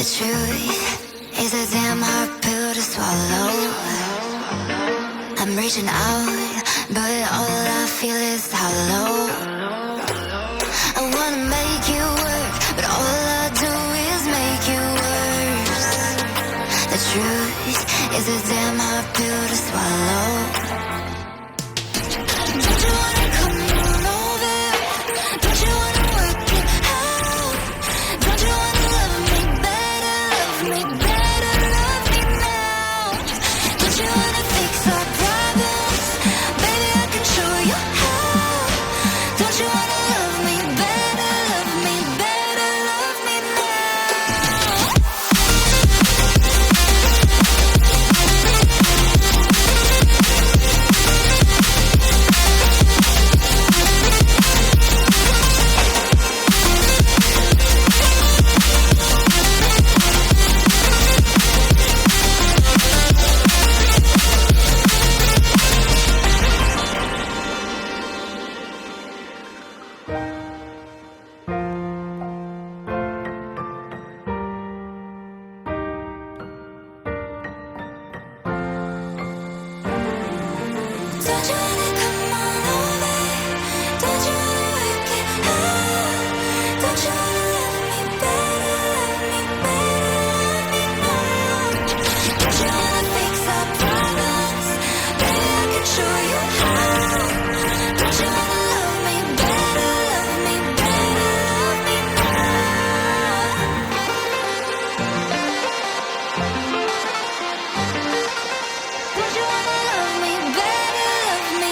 The truth is a damn hard pill to swallow. I'm reaching out, but all I feel is hollow. I wanna make you work, but all I do is make you worse. The truth is a damn hard pill to swallow. Don't you wanna come on over? Don't you wanna work it out? Don't you wanna love me better, love me better, love me now? Don't you wanna fix our problems? Baby, I can show you how. Don't you wanna love me better, love me better, love me now? Don't you wanna come on over? Don't you wanna work it out? Don't you wanna love me better, love me better, love me now? Don't you wanna fix our problems? Baby, I can show you how. Don't you wanna love me better, love me better, love me now? Don't you wanna love me better, love me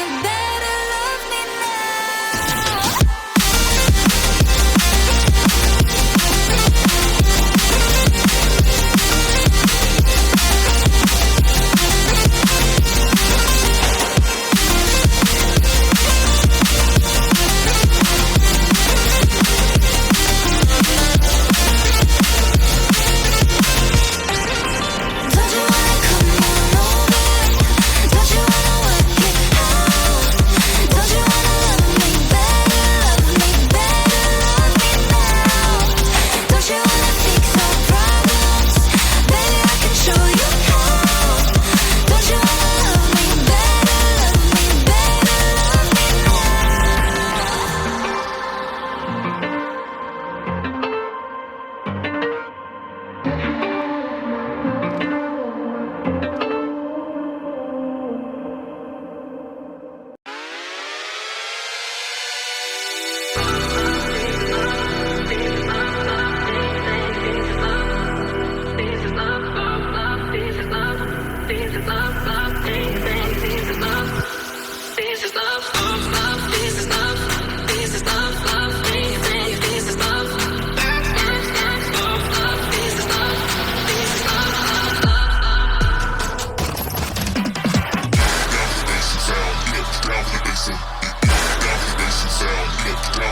Down for the bass and sound, get down for the bass and sound, get down